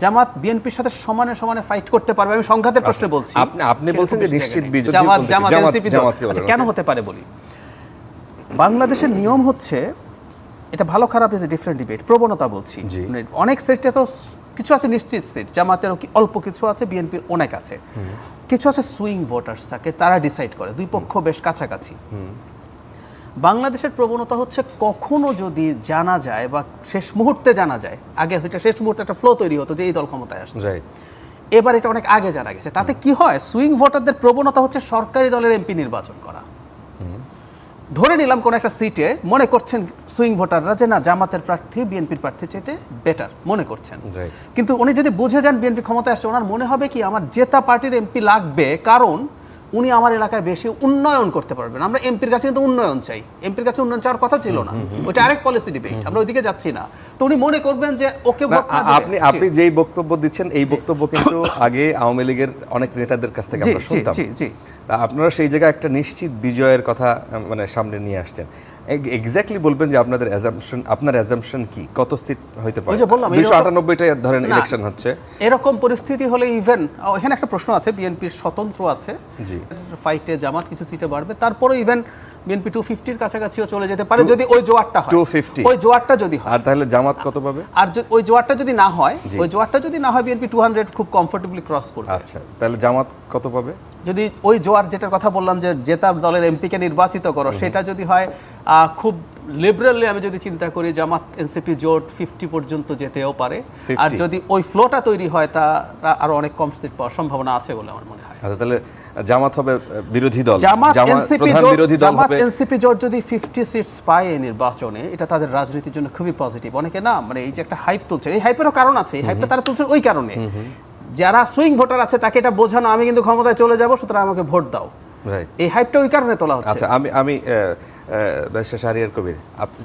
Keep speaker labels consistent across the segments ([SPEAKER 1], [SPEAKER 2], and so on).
[SPEAKER 1] জামাত বিএনপির সাথে সমানে সমানে ফাইট করতে পারবে, আমি সংঘাতের প্রশ্নে বলছি।
[SPEAKER 2] আপনি বলছেন যে নিশ্চিত বিজয়
[SPEAKER 1] জামাত এনসিপি কেন হতে পারে বলি। বাংলাদেশের নিয়ম হচ্ছে, এটা ভালো খারাপ ইজ এ ডিফারেন্ট ডিবেট, প্রবণতা বলছি। অনেক সিটে তো কিছু আছে নিশ্চিত সিট, জামাতের অল্প কিছু আছে, বিএনপির অনেক আছে, কিছু আছে সুইং ভোটার্স থাকে, তারা ডিসাইড করে, দুই পক্ষ বেশ কাছাকাছি। বাংলাদেশের প্রবণতা হচ্ছে কখনো যদি জানা যায় বা শেষ মুহূর্তে জানা যায়, আগে হচ্ছে শেষ মুহূর্তে একটা ফ্লো তৈরি হতো যে এই দল ক্ষমতায় আসছে, এবার এটা অনেক আগে জানা গেছে। তাতে কি হয়, সুইং ভোটারদের প্রবণতা হচ্ছে সরকারি দলের এমপি নির্বাচন করা। ধরে নিলাম কোন একটা সিটে মনে করছেন সুইং ভোটাররা যে না, জামাতের প্রার্থী বিএনপির প্রার্থী চাইতে বেটার মনে করছেন, কিন্তু উনি যদি বুঝে যান বিএনপি ক্ষমতায় আসছে, ওনার মনে হবে কি আমার জেতা পার্টির এমপি লাগবে, কারণ উনি আমার এলাকায় বেশি উন্নয়ন করতে পারবেন। আমরা এমপির কাছে কিন্তু উন্নয়ন চাই, এমপির কাছে উন্নয়ন চাওয়ার কথা ছিল না, ওইটা আরেক পলিসি ডিবেট, আমরা ওইদিকে যাচ্ছি না। তো উনি মনে করবেন যে ওকে
[SPEAKER 2] আপনি যেই বক্তব্য দিচ্ছেন এই বক্তব্য কিন্তু আগে আওয়ামী লীগের অনেক নেতাদের কাছ থেকে আমরা শুনতাম। আপনারা সেই জায়গায় একটা নিশ্চিত বিজয়ের কথা মানে সামনে নিয়ে আসছেন। এক্স্যাক্টলি বলবেন যে আপনার অ্যাজাম্পশন কি, কত সিট হইতে পারে? 298টা ধরেন ইলেকশন হচ্ছে,
[SPEAKER 1] এরকম পরিস্থিতি হলে ইভেন এখানে একটা প্রশ্ন আছে, বিএনপির স্বতন্ত্র আছে, ফাইটে জামাত কিছু সিটে বাড়বে, তারপরে ইভেন বিএনপি 250-র কাছাকাছিও চলে যেতে পারে যদি ওই জোয়ারটা হয়।
[SPEAKER 2] 250
[SPEAKER 1] ওই জোয়ারটা যদি হয়,
[SPEAKER 2] আর তাহলে জামাত কত পাবে?
[SPEAKER 1] আর ওই জোয়ারটা যদি না হয়, বিএনপি 200 খুব কমফোর্টেবলি ক্রস করবে।
[SPEAKER 2] আচ্ছা, তাহলে জামাত কত পাবে?
[SPEAKER 1] যদি ওই জোয়ার, যেটার কথা বললাম যে জেতা দলের এমপিকে নির্বাচিত করো, সেটা যদি হয় খুব লিবারেলি, আমি যদি চিন্তা করি জামাত এনসিপি জোট 50 পর্যন্ত যেতেও পারে। আর যদি ওই ফ্লোটা তৈরি হয়, তা আরো অনেক কম সিট পাওয়ার সম্ভাবনা আছে বলে আমার মনে হয়।
[SPEAKER 2] আচ্ছা, তাহলে জামাত হবে বিরোধী দল,
[SPEAKER 1] জামাত এনসিপি জোট যদি 50 সিটস পায় এই নির্বাচনে, এটা তাদের রাজনীতির জন্য খুবই পজিটিভ। অনেকে না মানে এই যে একটা হাইপ তুলছে, এই হাইপেরও কারণ আছে, এই হাইপটা তারা তুলছে ওই কারণে যারা সুইং ভোটার আছে তাকে এটা বোঝানো আমি কিন্তু ক্ষমতায় চলে যাব, সুতরাং আমাকে ভোট দাও, এই হাইপটা ওই কারণে তোলা হচ্ছে।
[SPEAKER 2] আচ্ছা, আমি শাহরিয়ার কবির,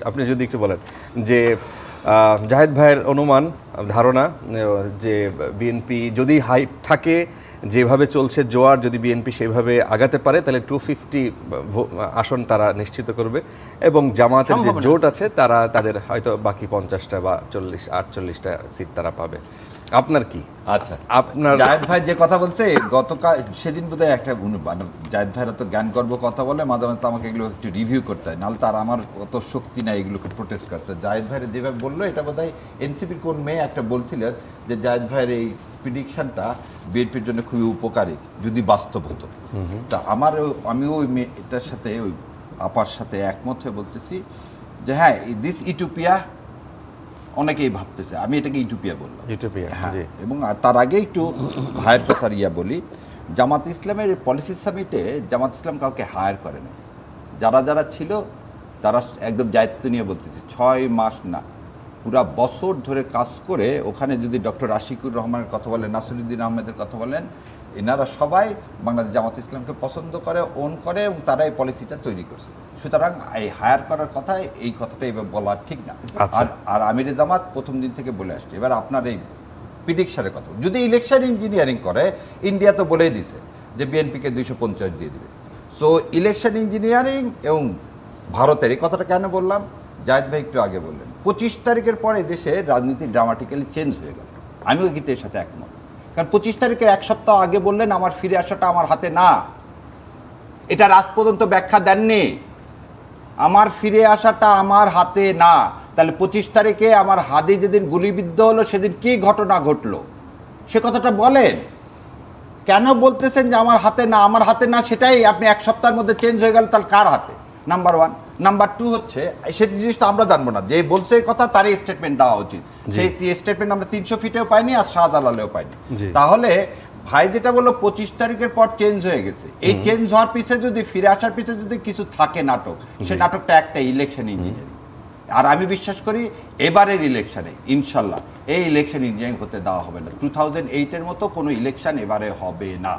[SPEAKER 2] আপনি যদি একটু বলেন যে জাহেদ ভাইয়ের অনুমান, ধারণা যে বিএনপি যদি হাইপ থাকে, যেভাবে চলছে জোয়ার, যদি বিএনপি সেভাবে আগাতে পারে তাহলে 250 আসন তারা নিশ্চিত করবে, এবং জামাতের যে জোট আছে তারা তাদের হয়তো বাকি 50টা বা 48টা সিট তারা পাবে। আপনার কি?
[SPEAKER 3] আচ্ছা, আপনার জায়েদ ভাই যে কথা বলছে, গতকাল সেদিন বোধহয় একটা জায়েদ ভাইরা তো জ্ঞান গর্ব কথা বলে, মাঝে মাঝে আমাকে এগুলো একটু রিভিউ করতে হয়, নাহলে তার আমার অত শক্তি নাই এগুলোকে প্রোটেস্ট করতে। জায়েদ ভাইয়ের যেভাবে বললো, এটা বোধহয় এনসিপির কোন মেয়ে একটা বলছিলেন যে জায়েদ ভাইয়ের এই প্রিডিকশনটা বিএনপির জন্য খুবই উপকারী যদি বাস্তব হতো। তা আমিও ওই মেয়েটার সাথে, ওই আপার সাথে একমত হয়ে বলতেছি যে হ্যাঁ, দিস ইউটোপিয়া অনেকেই ভাবতেছে, আমি এটাকে ইউটোপিয়া বললাম, হ্যাঁ। এবং তার আগে একটু ভাইয়ের কথা বলি, জামাত ইসলামের পলিসি সামিটে জামাত ইসলাম কাউকে হায়ার করে না, যারা ছিল তারা একদম দায়িত্ব নিয়ে বলতেছে 6 মাস না, পুরা বছর ধরে কাজ করে ওখানে যদি ডক্টর আশিকুর রহমানের কথা বলেন, নাসিরুদ্দিন আহমেদের কথা বলেন, এনারা সবাই বাংলাদেশ জামাত ইসলামকে পছন্দ করে, ওন করে, এবং তারা এই পলিসিটা তৈরি করছে। সুতরাং এই হায়ার করার কথা, এই কথাটা এবার বলা ঠিক না। আর আমিরে জামাত প্রথম দিন থেকে বলে আসছে। এবার আপনার এই প্রিডিকশনের কথা, যদি ইলেকশন ইঞ্জিনিয়ারিং করে, ইন্ডিয়া তো বলেই দিছে যে বিএনপিকে 250 দিয়ে দেবে। সো ইলেকশন ইঞ্জিনিয়ারিং এবং ভারতের, এই কথাটা কেন বললাম, জায়েদ ভাই একটু আগে বললেন 25 তারিখের পরে দেশে রাজনীতি ড্রামাটিক্যালি চেঞ্জ হয়ে গেল। আমিও কিন্তু এর সাথে একমত, কারণ 25 তারিখের এক সপ্তাহ আগে বললেন আমার ফিরে আসাটা আমার হাতে না, এটা রাজ পর্যন্ত ব্যাখ্যা দেননি, আমার ফিরে আসাটা আমার হাতে না। তাহলে 25 তারিখে আমার হাদি যেদিন গুলিবিদ্ধ হলো সেদিন কি ঘটনা ঘটলো সে কথাটা বলেন। কেন বলতেছেন যে আমার হাতে না? আমার হাতে না সেটাই আপনি এক সপ্তাহের মধ্যে চেঞ্জ হয়ে গেল, তাহলে কার হাতে? নাম্বার 1। নাম্বার 2 হচ্ছে, সেই জিনিসটা আমরা জানবো না, যে বলছে এই কথা তারই স্টেটমেন্ট দেওয়া উচিত। সেই স্টেটমেন্ট আমরা 300 ফিটেও পাইনি, আর শাহজালালেও পাইনি। তাহলে ভাই যেটা বললো 25 তারিখের পর চেঞ্জ হয়ে গেছে, এই চেঞ্জ হওয়ার পিছনে যদি, ফিরে আসার পিছনে যদি কিছু থাকে নাটক, সে নাটকটা একটা ইলেকশন ইঞ্জিনিয়ারিং। আর আমি বিশ্বাস করি এবারের ইলেকশনে ইনশাল্লাহ এই ইলেকশন ইঞ্জিনিয়ারিং হতে দেওয়া হবে না। 2008-এর মতো কোনো ইলেকশন এবারে হবে না।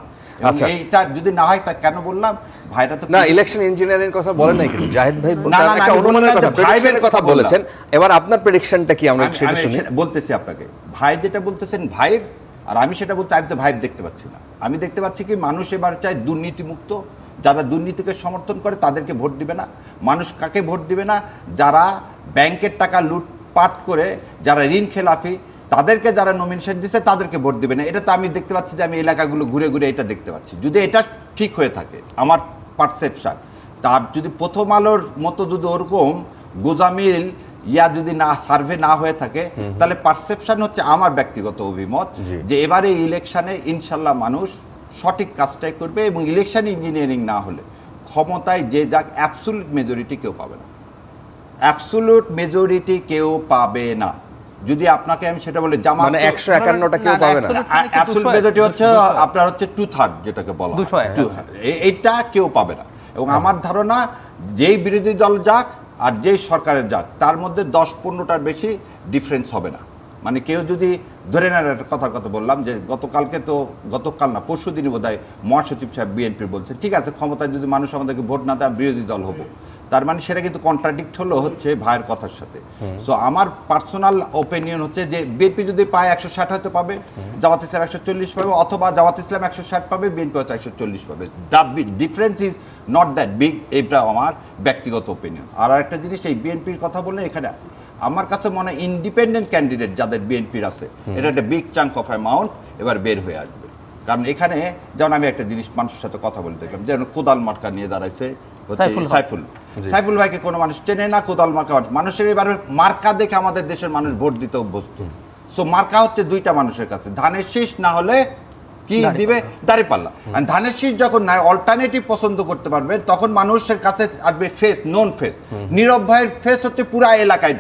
[SPEAKER 3] এইটা যদি না হয়, তা কেন বললাম, ভাইরা তো
[SPEAKER 2] না ইলেকশন ইঞ্জিনিয়ারিং কথা বলেন নাই, কিন্তু জাহেদ ভাই একটা অনুমানের কথা, প্রেডিকশনের কথা বলেছেন। এবার আপনার প্রেডিকশনটা কি আমরা সেটা শুনি।
[SPEAKER 3] বলতেছি আপনাকে, ভাই যেটা বলতেছেন ভাই, আর আমি সেটা বলতে, আমি তো ভাই দেখতে পাচ্ছি না। আমি দেখতে পাচ্ছি কি, মানুষ এবার চায় দুর্নীতিমুক্ত। যারা দুর্নীতিকে সমর্থন করে তাদেরকে ভোট দিবে না। মানুষ কাকে ভোট দিবে না? যারা ব্যাংকের টাকা লুটপাট করে, যারা ঋণ খেলাফি, তাদেরকে যারা নমিনেশন দিচ্ছে তাদেরকে ভোট দিবে না। এটা তো আমি দেখতে পাচ্ছি যে আমি এলাকাগুলো ঘুরে ঘুরে এটা দেখতে পাচ্ছি। যদি এটা ঠিক হয়ে থাকে আমার পারসেপশন, তার যদি প্রথম আলোর মতো যদি ওরকম গোজামিল যদি না সার্ভে না হয়ে থাকে, তাহলে পারসেপশন হচ্ছে আমার ব্যক্তিগত অভিমত যে এবারে ইলেকশনে ইনশাল্লাহ মানুষ সঠিক কাজটাই করবে, এবং ইলেকশন ইঞ্জিনিয়ারিং না হলে ক্ষমতায় যে যাক অ্যাবসুলুট মেজরিটি কেউ পাবে না, অ্যাবসুলুট মেজরিটি কেউ পাবে না। যদি আপনাকে আমি সেটা বলি জামাত
[SPEAKER 2] মানে 151টা কেউ পাবে না,
[SPEAKER 3] অ্যাবসুলুট মেজরিটি হচ্ছে আপনার হচ্ছে 2/3 যেটাকে বলা হয়, এইটা কেউ পাবে না। এবং আমার ধারণা যেই বিরোধী দল যাক আর যেই সরকারের যাক তার মধ্যে 10-15টার বেশি ডিফারেন্স হবে না। মানে কেউ যদি ধরে নেন, একটা কথার কথা বললাম যে গতকাল না পরশু দিনই বোধহয় মহাসচিব সাহেব বিএনপির বলছে ঠিক আছে ক্ষমতায় যদি মানুষ আমাদেরকে ভোট না দেয় বিরোধী দল হবো, তার মানে সেটা কিন্তু কন্ট্রাডিক্ট হচ্ছে ভাইয়ের কথার সাথে। সো আমার পার্সোনাল ওপিনিয়ন হচ্ছে যে বিএনপি যদি পায় 160 হয়তো পাবে, জামাত ইসলাম 140 পাবে, অথবা জামাত ইসলাম 160 পাবে, বিএনপি হয়তো 140 পাবে। The difference is not that big, এইটা আমার ব্যক্তিগত ওপিনিয়ন। আর একটা জিনিস, এই বিএনপির কথা বললে এখানে আমার কাছে মনে হয় ইন্ডিপেন্ডেন্ট ক্যান্ডিডেট যাদের বিএনপির আছে, এটা একটা বিগ চাঙ্ক অফ অ্যামাউন্ট এবার বের হয়ে আসবে। কারণ এখানে যেমন আমি একটা জিনিস মানুষের সাথে কথা বলে দেখলাম, যেমন কোদাল মার্কা নিয়ে দাঁড়াইছে সাইফুল ভাইকে কোনো মানুষ চেনে না, কোদাল মার্কা মানুষের এবারে মার্কা দেখে আমাদের দেশের মানুষ ভোট দিতে অভ্যস্ত। সো মার্কা হচ্ছে দুইটা মানুষের কাছে, ধানের শীষ না হলে কি দিবে দাঁড়িপাল্লা। আর ধানের শীষ যখন নাই অল্টারনেটিভ পছন্দ করতে পারবে, তখন মানুষের কাছে আসবে ফেস, নন ফেস। নীরব ভাইয়ের ফেস হচ্ছে পুরা এলাকায়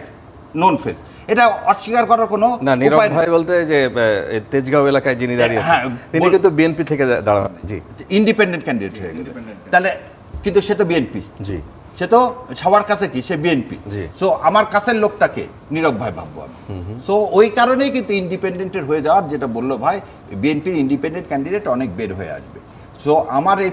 [SPEAKER 3] নন ফেস, এটা অস্বীকার করার কোনো
[SPEAKER 2] না। নীরব ভাই বলতে যে তেজগাঁও এলাকায় যিনি দাঁড়িয়েছেন তিনি কিন্তু বিএনপি থেকে দাঁড়ান, জি
[SPEAKER 3] ইন্ডিপেন্ডেন্ট ক্যান্ডিডেট হয়ে গেল। তাহলে কিন্তু সে তো বিএনপি,
[SPEAKER 2] জি
[SPEAKER 3] সে তো সবার কাছে কি সে বিএনপি। সো আমার কাছের লোকটাকে নীরব ভাই ভাববো আমি। সো ওই কারণেই কিন্তু ইন্ডিপেন্ডেন্টের হয়ে যাওয়ার, যেটা বললো ভাই, বিএনপির ইন্ডিপেন্ডেন্ট ক্যান্ডিডেট অনেক বের হয়ে আসবে। সো আমার এই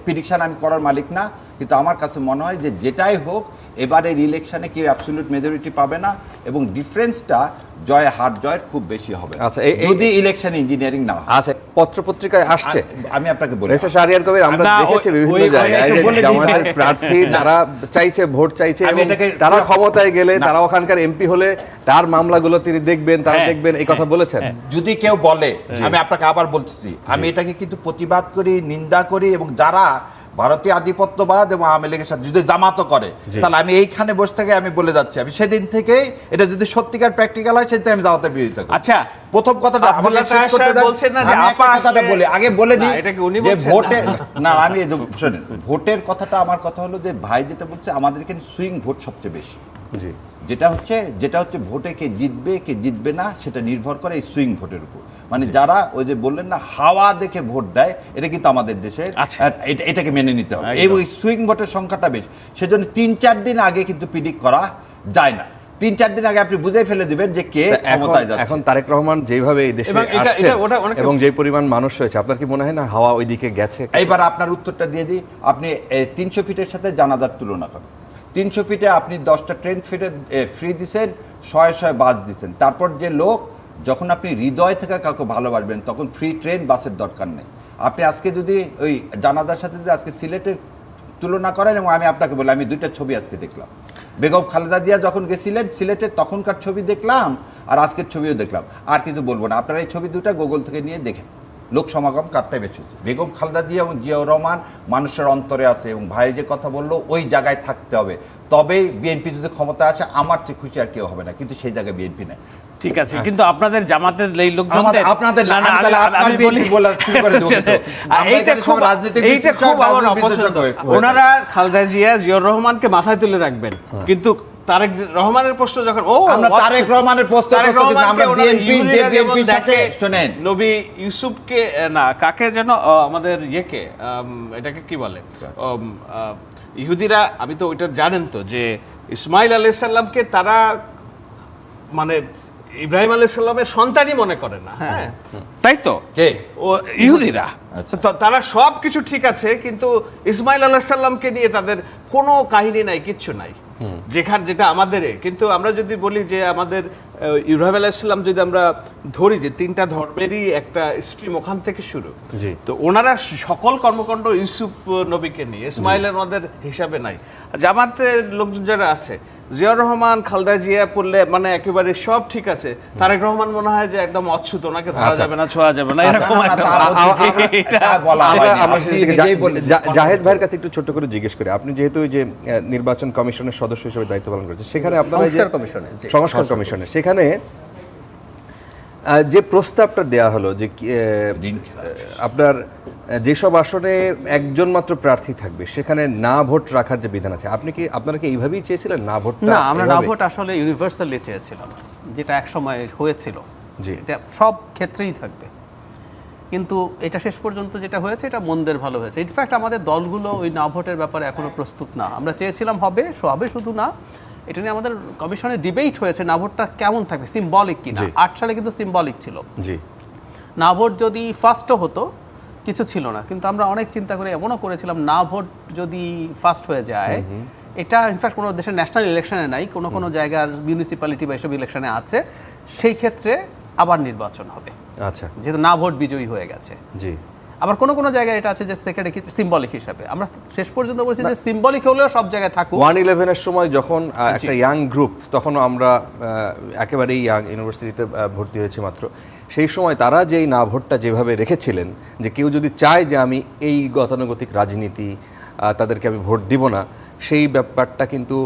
[SPEAKER 3] প্রিডিকশন আমি করার মালিক না, কিন্তু আমার কাছে মনে হয় যে যেটাই হোক এবারের ইলেকশনে কেউ অ্যাবসলিউট মেজরিটি পাবে না, এবং ডিফারেন্সটা জয়ের খুব বেশি হবে যদি ইলেকশন ইঞ্জিনিয়ারিং না হয়।
[SPEAKER 2] আচ্ছা, পত্রপত্রিকায় আসছে,
[SPEAKER 3] আমি আপনাকে বলি
[SPEAKER 2] শাহরিয়ার কবির আমরা দেখেছি বিভিন্ন জায়গায় জামাতের প্রার্থী তারা চাইছে ভোট চাইছে, তারা ক্ষমতায় গেলে তারা ওখানকার এমপি হলে তার মামলাগুলো তিনি দেখবেন, তারা দেখবেন, এই কথা বলেছেন।
[SPEAKER 3] যদি কেউ বলে, আমি আপনাকে আবার বলতেছি, আমি এটাকে কিন্তু প্রতিবাদ করি, নিন্দা করি, এবং যারা ভারতীয় আধিপত্যবাদ এবং আওয়ামী লীগের সাথে যদি জামাতও করে, তাহলে আমি এইখানে বসে থেকে আমি বলে যাচ্ছি, আমি সেদিন থেকে এটা যদি সত্যিকার প্র্যাকটিক্যাল হয় সেদিন আমি জামাতের বিরোধিতা করি।
[SPEAKER 4] আচ্ছা,
[SPEAKER 3] প্রথম কথাটা আমাকে শেষ করতে দেন, আমি একটা কথাটা বলি, আগে বলে নিই যে ভোটে না, আমি শুনেন, ভোটের কথাটা আমার কথা হলো যে ভাই যেটা বলছে আমাদের এখানে সুইং ভোট সবচেয়ে বেশি, যেটা হচ্ছে ভোটে কে জিতবে না সেটা নির্ভর করে এই সুইং ভোটের উপর। মানে যারা ওই যে বললেন না হাওয়া দেখে ভোট দেয়, এটা কিন্তু আমাদের দেশের, এটাকে মেনে নিতে হবে। এই ওই সুইং ভোটের সংখ্যাটা বেশি, সেজন্য 3-4 দিন আগে কিন্তু প্রিডিক্ট করা যায় না। 3-4 দিন আগে আপনি বুঝে ফেলে দিবেন যে কে ক্ষমতায় যাচ্ছে।
[SPEAKER 2] এখন তারেক রহমান যেভাবে এই দেশে আসছে এবং যে পরিমাণ মানুষ হয়েছে, আপনার কি মনে হয় না হাওয়া ওইদিকে গেছে?
[SPEAKER 3] এইবার আপনার উত্তরটা দিয়ে দিই, আপনি 300 ফিটের সাথে জানাজার তুলনা করেন। 300 ফিটে আপনি 10টা ট্রেন ফ্রি দিচ্ছেন, 100 বাস দিচ্ছেন। তারপর যে লোক, যখন আপনি হৃদয় থেকে কাউকে ভালোবাসবেন তখন ফ্রি ট্রেন বাসের দরকার নেই। আপনি আজকে যদি ওই জানাজার সাথে যদি আজকে সিলেটের তুলনা করেন, এবং আমি আপনাকে বলি, আমি 2টা ছবি আজকে দেখলাম, বেগম খালেদা জিয়া যখন গেছিলেন সিলেটে তখনকার ছবি দেখলাম, আর আজকের ছবিও দেখলাম। আর কিছু বলবো না, আপনারা এই ছবি 2টা গুগল থেকে নিয়ে দেখেন, লোক সমাগম কারটাই বেশি হচ্ছে। বেগম খালেদা জিয়া এবং জিয়াউর রহমান মানুষের অন্তরে আছে, এবং ভাই যে কথা বললো ওই জায়গায় থাকতে হবে, তবেই বিএনপি যদি ক্ষমতা আসে আমার চেয়ে খুশি আর কেউ হবে না, কিন্তু সেই জায়গায় বিএনপি নেই।
[SPEAKER 4] ঠিক আছে, কিন্তু আপনাদের জামাতের এই লোকজন ওনারা খালেদা জিয়া জিয়াউর রহমানকে মাথায় তুলে রাখবেন, কিন্তু তারেক রহমানের প্রশ্ন যখন
[SPEAKER 3] আমরা তারেক রহমানের প্রশ্ন আমরা বিএনপি যে বিএনপির সাথে শুনেন
[SPEAKER 4] নবী ইউসুফকে না কাকে যেন আমাদের ইয়েকে এটাকে কি বলে ইহুদিরা, আমি তো ওইটা জানেন তো যে ইসমাইল আলাইহিস সালামকে তারা মানে ইব্রাহিম আলাইহিস সালামের সন্তানই মনে করে না, হ্যাঁ তাই তো ও ইহুদিরা, তারা সব কিছু ঠিক আছে, কিন্তু ইসমাইল আলাইহিস সালামকে নিয়ে তাদের কোনো কাহিনী নাই, কিচ্ছু নাই, যেটা আমাদের। কিন্তু আমরা যদি বলি যে আমাদের ইব্রাহিম আলাইহিস সালাম যদি আমরা ধরি যে 3টা ধর্মেরই একটা স্ট্রিম ওখান থেকে শুরু, তো ওনারা সকল কর্মকাণ্ড ইউসুফ নবীকে নিয়ে, ইসমাইলের ওনাদের হিসাবে নাই। জামাতের লোকজন যারা আছে জিয়াউর রহমান, খালেদা জিয়া পড়লে মানে একেবারে সব ঠিক আছে, তারেক রহমান মনে হয় যে একদম অচ্ছুত, ওনাকে ধরা যাবে না, ছোঁয়া যাবে না, এরকম একটা
[SPEAKER 2] জাহেদ ভাইয়ের কাছে একটু ছোট্ট করে জিজ্ঞেস করি, আপনি যেহেতু ওই যে নির্বাচন কমিশনের সদস্য হিসেবে দায়িত্ব পালন করেছেন, সেখানে আপনারা যে সংস্কার কমিশনে সেখানে যে প্রস্তাবটা দেয়া হলো যে আপনার যেসব আসনে একজন মাত্র প্রার্থী থাকবে সেখানে না ভোট রাখার যে বিধান আছে, আপনারা কি এইভাবেই চেয়েছিলেন না ভোট?
[SPEAKER 1] না, আমরা না ভোট আসলে ইউনিভার্সালি চেয়েছিলাম, যেটা এক সময় হয়েছিল,
[SPEAKER 2] জি,
[SPEAKER 1] এটা সব ক্ষেত্রেই থাকবে। কিন্তু এটা শেষ পর্যন্ত যেটা হয়েছে এটা মন্দের ভালো হয়েছে। ইনফ্যাক্ট আমাদের দলগুলো ওই না ভোটের ব্যাপারে এখনো প্রস্তুত না। আমরা চেয়েছিলাম হবে শুধু না, এটা নিয়ে আমাদের কমিশনে ডিবেট হয়েছে না ভোটটা কেমন থাকবে, সিম্বলিক কিনা। 8 সালে কিন্তু সিম্বলিক ছিল,
[SPEAKER 2] জি,
[SPEAKER 1] না ভোট যদি ফার্স্টও হতো কিছু ছিল না, কিন্তু আমরা অনেক চিন্তা করে এমনও করেছিলাম না ভোট যদি ফার্স্ট হয়ে যায়, এটা ইনফ্যাক্ট কোনো দেশের ন্যাশনাল ইলেকশনে নাই, কোনো জায়গার মিউনিসিপ্যালিটি বা এসব ইলেকশনে আছে, সেই ক্ষেত্রে আবার নির্বাচন হবে।
[SPEAKER 2] আচ্ছা,
[SPEAKER 1] যেহেতু না ভোট বিজয়ী হয়ে গেছে।
[SPEAKER 2] জি,
[SPEAKER 1] আবার কোনো জায়গায় এটা আছে যে সেকেন্ড সিম্বলিক হিসাবে। আমরা শেষ পর্যন্ত বলছি যে সিম্বলিক হলেও সব জায়গায় থাকুক।
[SPEAKER 2] 1/11 এর সময় যখন একটা ইয়াং গ্রুপ, তখন আমরা একেবারেই ইয়াং, ইউনিভার্সিটিতে ভর্তি হয়েছি মাত্র, সেই সময় তারা যেই না ভোটটা যেভাবে রেখেছিলেন যে কেউ যদি চায় যে আমি এই গতানুগতিক রাজনীতি, তাদেরকে আমি ভোট দিব না, সেই ব্যাপারটা কিন্তু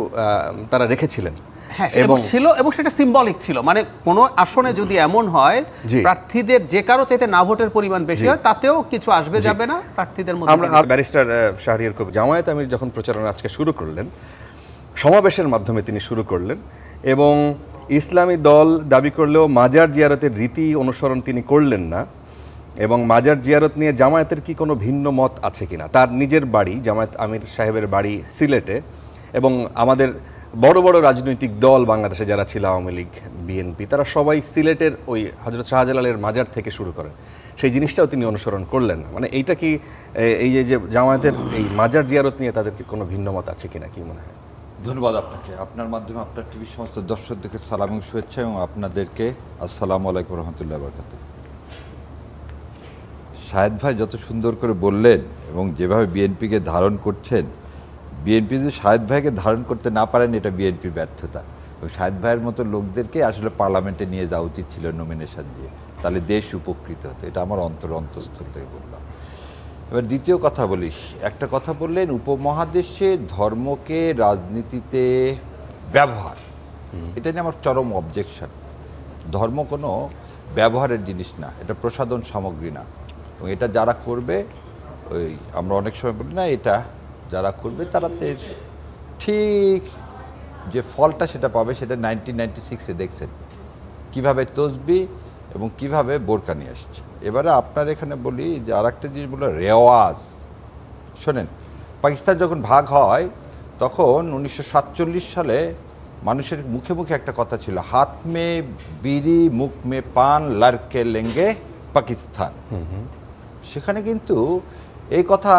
[SPEAKER 2] তারা রেখেছিলেন।
[SPEAKER 1] হ্যাঁ, এবং সেটা সিম্বলিক ছিল, মানে কোনো আসনে যদি এমন হয় প্রার্থীদের যে কারো চাইতে না ভোটের পরিমাণ বেশি হয়, তাতেও কিছু আসবে যাবে না প্রার্থীদের মধ্যে।
[SPEAKER 2] আমরা ব্যারিস্টার শাহরিয়ার কবির জামায়াত আমির যখন প্রচারণা আজকে শুরু করলেন, সমাবেশের মাধ্যমে তিনি শুরু করলেন, এবং ইসলামী দল দাবি করলেও মাজার জিয়ারতের রীতি অনুসরণ তিনি করলেন না, এবং মাজার জিয়ারত নিয়ে জামায়াতের কি কোনো ভিন্ন মত আছে কিনা। তার নিজের বাড়ি জামায়াত আমির সাহেবের বাড়ি সিলেটে, এবং আমাদের বড় বড় রাজনৈতিক দল বাংলাদেশে যারা ছিল, আওয়ামী লীগ, বিএনপি, তারা সবাই সিলেটের ওই হযরত শাহজালালের মাজার থেকে শুরু করেন, সেই জিনিসটাও তিনি অনুসরণ করলেন না। মানে এইটা কি এই যে জামায়াতের এই মাজার জিয়ারত নিয়ে তাদের কি কোনো ভিন্ন মত আছে কিনা, কি মনে হয়?
[SPEAKER 3] ধন্যবাদ আপনাকে, আপনার মাধ্যমে আপনার টিভির সমস্ত দর্শকদেরকে সালাম এবং শুভেচ্ছা, এবং আপনাদেরকে আসসালামু আলাইকুম রহমতুল্লাহ বরকাতুহ। শাহেদ ভাই যত সুন্দর করে বললেন এবং যেভাবে বিএনপিকে ধারণ করছেন, বিএনপি যদি শাহেদ ভাইকে ধারণ করতে না পারেন, এটা বিএনপির ব্যর্থতা। এবং শাহেদ ভাইয়ের মতো লোকদেরকে আসলে পার্লামেন্টে নিয়ে যাওয়া উচিত ছিল নমিনেশন দিয়ে, তাহলে দেশ উপকৃত হতো। এটা আমার অন্তঃস্থল থেকে বললাম। এবার দ্বিতীয় কথা বলি, একটা কথা বললেন উপমহাদেশে ধর্মকে রাজনীতিতে ব্যবহার, এটা নিয়ে আমার চরম অবজেকশন। ধর্ম কোনো ব্যবহারের জিনিস না, এটা প্রসাধন সামগ্রী না। এবং এটা যারা করবে, ওই আমরা অনেক সময় বলি না, এটা যারা করবে তারা ঠিক যে ফলটা সেটা পাবে, সেটা 1996-এ দেখছেন কীভাবে তসবি এবং কিভাবে বোরকা নিয়ে আসছে। এবারে আপনার এখানে বলি যে আর একটা জিনিস বললো রেওয়াজ। শোনেন, পাকিস্তান যখন ভাগ হয় তখন 1947 সালে মানুষের মুখে মুখে একটা কথা ছিল, হাত মে বিড়ি মুখ মে পান লড়কে লেঙ্গে পাকিস্তান। সেখানে কিন্তু এই কথা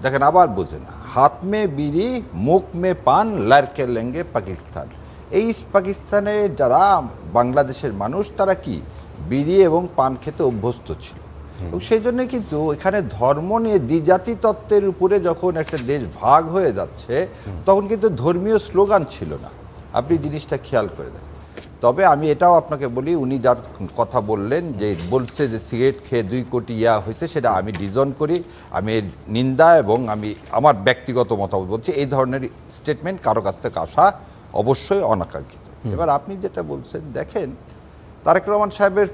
[SPEAKER 3] দেখেন, আবার বোঝেন, হাত মে বিড়ি মুখ মে পান লড়কে লেঙ্গে পাকিস্তান। এই পাকিস্তানে যারা বাংলাদেশের মানুষ, তারা কি বিড়ি এবং পান খেতে অভ্যস্ত ছিল, এবং সেই জন্য কিন্তু এখানে ধর্ম নিয়ে দ্বিজাতি তত্ত্বের উপরে যখন একটা দেশ ভাগ হয়ে যাচ্ছে, তখন কিন্তু ধর্মীয় স্লোগান ছিল না। আপনি জিনিসটা খেয়াল করে দেখেন। তবে আমি এটাও আপনাকে বলি, উনি যার কথা বললেন যে বলছে যে সিগারেট খেয়ে 2 কোটি ইয়া হয়েছে, সেটা আমি ডিজন করি, আমি নিন্দা এবং আমি আমার ব্যক্তিগত মতামত বলছি। এই ধরনের স্টেটমেন্ট কারো কাছ থেকে আসা অবশ্যই অনাকাঙ্ক্ষিত। এবার আপনি যেটা বলছেন, দেখেন তারেক রহমান সাহেবের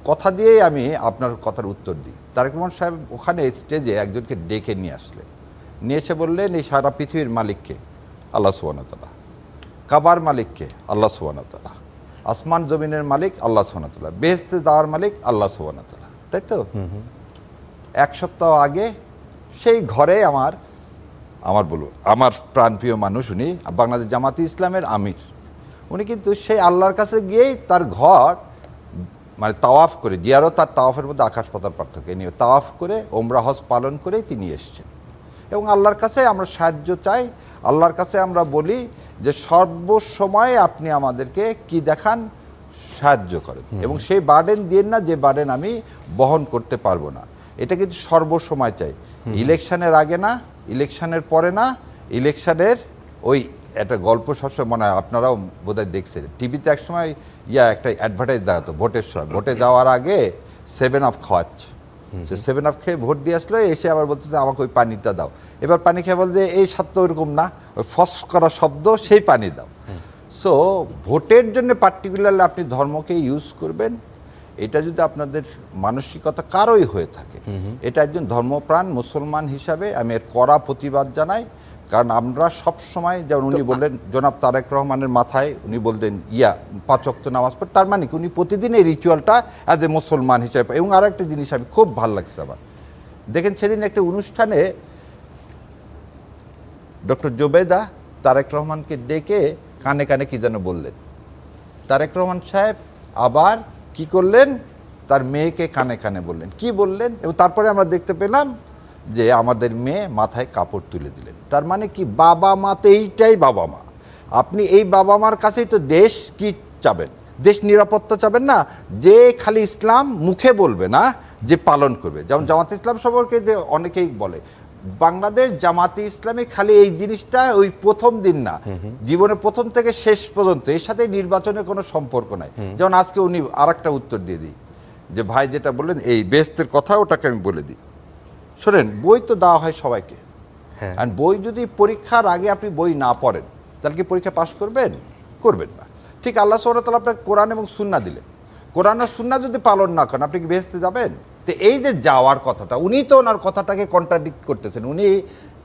[SPEAKER 3] কথা দিয়েই আমি আপনার কথার উত্তর দিই। তারেক রহমান সাহেব ওখানে স্টেজে একজনকে ডেকে নিয়ে আসলেন, নিয়ে এসে বললেন এই সারা পৃথিবীর মালিককে আল্লাহ সুবহানাহু ওয়া তাআলা, কাবার মালিককে আল্লাহ সুবহানাহু ওয়া তাআলা, আসমান জমিনের মালিক আল্লাহ সুবহানাহু ওয়া তাআলা, বেহেশতে যাওয়ার মালিক আল্লাহ সুবহানাহু ওয়া তাআলা, তাই তো? 1 সপ্তাহ আগে সেই ঘরে আমার বলবো আমার প্রাণপ্রিয় মানুষ, উনি বাংলাদেশ জামাতে ইসলামের আমির, উনি কিন্তু সেই আল্লাহর কাছে গিয়েই তার ঘর মানে তাওয়াফ করে, জিয়ারত আর তাওয়াফের মধ্যে আকাশ পাতাল পার্থক্য, নিয়ে তাওয়াফ করে ওমরা হজ পালন করেই তিনি এসছেন। এবং আল্লাহর কাছে আমরা সাহায্য চাই, আল্লাহর কাছে আমরা বলি যে সর্বসময় আপনি আমাদেরকে কি দেখান, সাহায্য করেন, এবং সেই বার্ডেন দিন না যে বার্ডেন আমি বহন করতে পারবো না। এটা কিন্তু সর্বসময় চাই, ইলেকশনের আগে না, ইলেকশনের পরে না, ইলেকশনের ওই একটা গল্প সবসময় মনে হয়, আপনারাও বোধহয় দেখছেন, টিভিতে একসময় একটা অ্যাডভার্টাইজ দেখাতো ভোটের সময়, ভোটে যাওয়ার আগে 7 আপ খাওয়াচ্ছে, সে 7 আপ খেয়ে ভোট দিয়ে আসলো, এসে আবার বলতেছে আমাকে ওই পানিটা দাও, এবার পানি খেয়ে বল যে এই স্বাদ তো ওইরকম না, ওই ফস করা শব্দ, সেই পানি দাও। সো ভোটের জন্য পার্টিকুলারলি আপনি ধর্মকে ইউজ করবেন, এটা যদি আপনাদের মানসিকতা কারোই হয়ে থাকে, এটা একজন ধর্মপ্রাণ মুসলমান হিসাবে আমি এর কড়া প্রতিবাদ জানাই। কারণ আমরা সব সময়, যেমন উনি বললেন জনাব তারেক রহমানের মাথায় উনি বলতেন 5 ওয়াক্ত নামাজ পড়ে, তার মানে কি উনি প্রতিদিন এই রিচুয়ালটা অ্যাজ এ মুসলমান হিসাবে। এবং আর একটা জিনিস আমি খুব ভালো লাগছে আমার, দেখেন সেদিন একটা অনুষ্ঠানে ডক্টর জোবেদা তারেক রহমানকে ডেকে কানে কানে কি যেন বললেন, তারেক রহমান সাহেব আবার কি করলেন, তার মেয়েকে কানে কানে বললেন, কি বললেন, এবং তারপরে আমরা দেখতে পেলাম যে আমাদের মেয়ে মাথায় কাপড় তুলে দিলেন। তার মানে কি, বাবা মা তো এইটাই বাবা মা, আপনি এই বাবা মার কাছেই তো দেশ কি চাবেন, দেশ নিরাপত্তা চাবেন না, যে খালি ইসলাম মুখে বলবে না, যে পালন করবে। যেমন জামাতে ইসলাম সম্পর্কে যে অনেকেই বলে, বাংলাদেশ জামাতে ইসলামী খালি এই জিনিসটা ওই প্রথম দিন না, জীবনে প্রথম থেকে শেষ পর্যন্ত এর সাথে নির্বাচনের কোনো সম্পর্ক নাই। যেমন আজকে উনি আর একটা উত্তর দিয়ে দিই, যে ভাই যেটা বললেন এই বেহেশতের কথা, ওটাকে আমি বলে দিই। শোনেন, বই তো দেওয়া হয় সবাইকে, আর বই যদি পরীক্ষার আগে আপনি বই না পড়েন তাহলে কি পরীক্ষা পাশ করবেন? করবেন না। ঠিক আল্লাহ সুবহানাহু ওয়া তাআলা আপনাকে কোরআন এবং সুন্নাহ দিলেন, কোরআন আর সুন্নাহ যদি পালন না করেন আপনি কি বেহেশতে যাবেন? তো এই যে যাওয়ার কথাটা, উনি তো ওনার কথাটাকে কন্ট্রাডিক্ট করতেছেন। উনি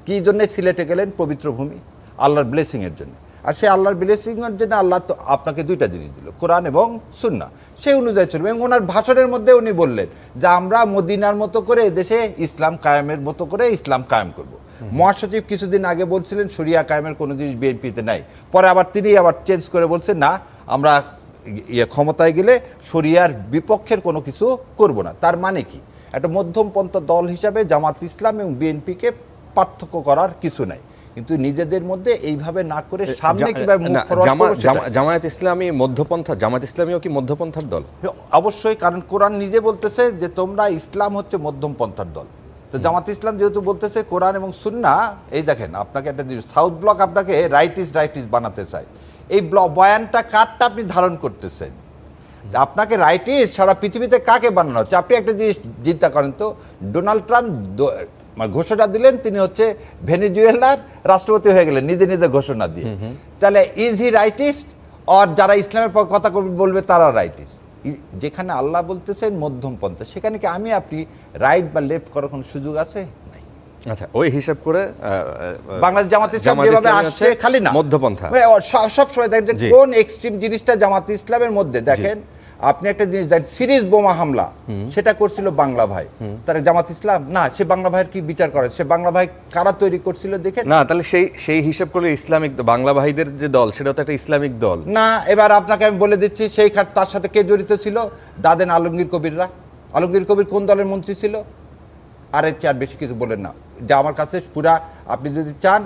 [SPEAKER 3] কি জন্য সিলেটে গেলেন? পবিত্র ভূমি, আল্লাহর ব্লেসিংয়ের জন্য। আর সেই আল্লাহর ব্লেসিংয়ের জন্য আল্লাহ তো আপনাকে 2টা জিনিস দিল, কোরআন এবং সুন্নাহ, সেই অনুযায়ী চলবে। এবং ওনার ভাষণের মধ্যে উনি বললেন যে আমরা মদিনার মতো করে দেশে ইসলাম কায়েমের মতো করে ইসলাম কায়েম করব। মহাসচিব কিছুদিন আগে বলছিলেন শরিয়া কায়েমের কোনো জিনিস বিএনপিতে নাই, পরে আবার তিনি আবার চেঞ্জ করে বলছেন না, আমরা ক্ষমতায় গেলে শরিয়ার বিপক্ষের কোনো কিছু করব না। তার মানে কি, একটা মধ্যমপন্থা দল হিসাবে জামাত ইসলাম এবং বিএনপিকে পার্থক্য করার কিছু নাই, কিন্তু নিজেদের মধ্যে এইভাবে না করে সামনে কিভাবে মুখ ফরওয়ার্ড করব।
[SPEAKER 2] জামায়াত ইসলামী মধ্যপন্থা, জামাত ইসলামীও কি মধ্যপন্থার দল?
[SPEAKER 3] অবশ্যই, কারণ কোরআন নিজে বলতেছে যে তোমরা ইসলাম হচ্ছে মধ্যমপন্থার দল। তো জামাত ইসলাম যেহেতু বলতেছে কোরআন এবং সুন্নাহ, এই দেখেন আপনাকে একটা জিনিস, সাউথ ব্লক আপনাকে রাইটিস বানাতে চায়, এই বয়ানটা কারটা আপনি ধারণ করতেছেন, আপনাকে রাইটিস সারা পৃথিবীতে কাকে বানানো হচ্ছে? আপনি একটা জিনিস চিন্তা করেন তো, ডোনাল্ড ট্রাম্প ঘোষণা দিলেন তিনি হচ্ছে ভেনেজুয়েলার রাষ্ট্রপতি হয়ে গেলেন নিজে নিজে ঘোষণা দিয়ে, তাহলে ইজ হি রাইটিস্ট? আর যারা ইসলামের কথা বলবে তারা রাইটিস্ট? যেখানে আল্লাহ বলতেছেন মধ্যমপন্থা, সেখানে কি আমি আপনি রাইট বা লেফট করার কোনো সুযোগ আছে? নাই।
[SPEAKER 2] আচ্ছা, ওই হিসাব করে
[SPEAKER 3] বাংলাদেশ জামাত ইসলাম যেভাবে আসছে খালি না
[SPEAKER 2] মধ্যপন্থা,
[SPEAKER 3] সবসময় দেখেন যে কোন এক্সট্রিম জিনিসটা জামাত ইসলামের মধ্যে। দেখেন আপনি একটা জিনিস দেখেন, সিরিজ বোমা হামলা সেটা করছিল বাংলা ভাই, তারা জামাত ইসলাম না, সে বাংলা ভাইয়ের কি বিচার করে? সে বাংলা ভাই কারা তৈরি করছিল দেখেন
[SPEAKER 2] না, তাহলে সেই হিসাব করলে ইসলামিক বাংলা ভাইদের যে দল সেটা তো একটা ইসলামিক দল
[SPEAKER 3] না। এবার আপনাকে আমি বলে দিচ্ছি সেই তার সাথে কে জড়িত ছিল? দাদেন আলমগীর কবিররা। আলমগীর কবির কোন দলের মন্ত্রী ছিল? আর এর চেয়ে আর বেশি কিছু বলেন না, যা আমার কাছে পুরা, আপনি যদি চান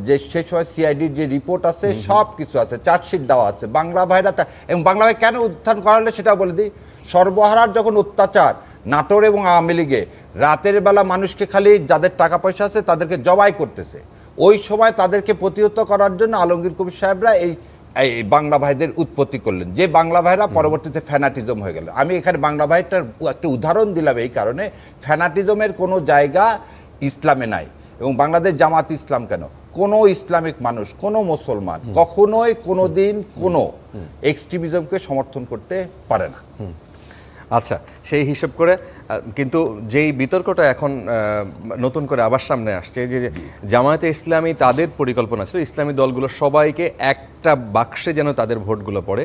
[SPEAKER 3] যে সেই সময় সিআইডির যে রিপোর্ট আছে সব কিছু আছে, চার্জশিট দেওয়া আছে। বাংলা ভাইরা, এবং বাংলা ভাই কেন উত্থান করা হলে সেটা বলে দিই। সর্বহারার যখন অত্যাচার নাটোর এবং আওয়ামী লীগে, রাতের বেলা মানুষকে খালি যাদের টাকা পয়সা আছে তাদেরকে জবাই করতেছে, ওই সময় তাদেরকে প্রতিহত করার জন্য আলমগীর কবির সাহেবরা এই বাংলা ভাইদের উৎপত্তি করলেন, যে বাংলা ভাইরা পরবর্তীতে ফ্যানাটিজম হয়ে গেল। আমি এখানে বাংলা ভাইটার একটা উদাহরণ দিলাম এই কারণে, ফ্যানাটিজমের কোনো জায়গা ইসলামে নাই। এবং বাংলাদেশ জামাত ইসলাম কেন, কোনো ইসলামিক মানুষ, কোনো মুসলমান কখনোই কোনো দিন কোনো এক্সট্রিমিজমকে সমর্থন করতে পারে না।
[SPEAKER 2] আচ্ছা, সেই হিসাব করে কিন্তু যেই বিতর্কটা এখন নতুন করে আবার সামনে আসছে, যে জামায়াতে ইসলামী তাদের পরিকল্পনা ছিল ইসলামী দলগুলো সবাইকে একটা বাক্সে যেন তাদের ভোটগুলো পড়ে,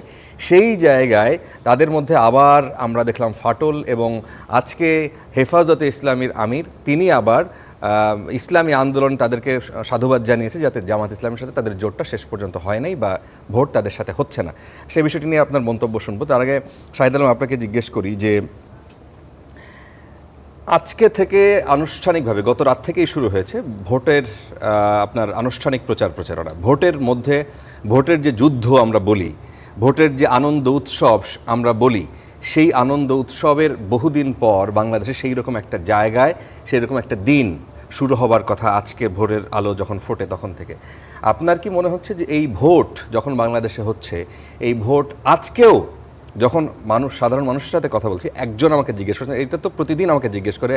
[SPEAKER 2] সেই জায়গায় তাদের মধ্যে আবার আমরা দেখলাম ফাটল, এবং আজকে হেফাজতে ইসলামীর আমির তিনি আবার ইসলামী আন্দোলন তাদেরকে সাধুবাদ জানিয়েছে যাতে জামাত ইসলামের সাথে তাদের জোটটা শেষ পর্যন্ত হয় নাই বা ভোট তাদের সাথে হচ্ছে না। সেই বিষয়টি নিয়ে আপনার মন্তব্য শুনবো। তার আগে শাহিদ আলম, আপনাকে জিজ্ঞেস করি যে আজকে থেকে আনুষ্ঠানিকভাবে গত রাত থেকেই শুরু হয়েছে ভোটের আপনার আনুষ্ঠানিক প্রচারণা। ভোটের মধ্যে ভোটের যে যুদ্ধ আমরা বলি, ভোটের যে আনন্দ উৎসব আমরা বলি, সেই আনন্দ উৎসবের বহুদিন পর বাংলাদেশে সেই রকম একটা জায়গায় সেই রকম একটা দিন শুরু হবার কথা আজকে ভোরের আলো যখন ফোটে তখন থেকে। আপনার কি মনে হচ্ছে যে এই ভোট যখন বাংলাদেশে হচ্ছে, এই ভোট আজকেও যখন সাধারণ মানুষের সাথে কথা বলছি, একজন আমাকে জিজ্ঞেস করছেন, এটা তো প্রতিদিন আমাকে জিজ্ঞেস করে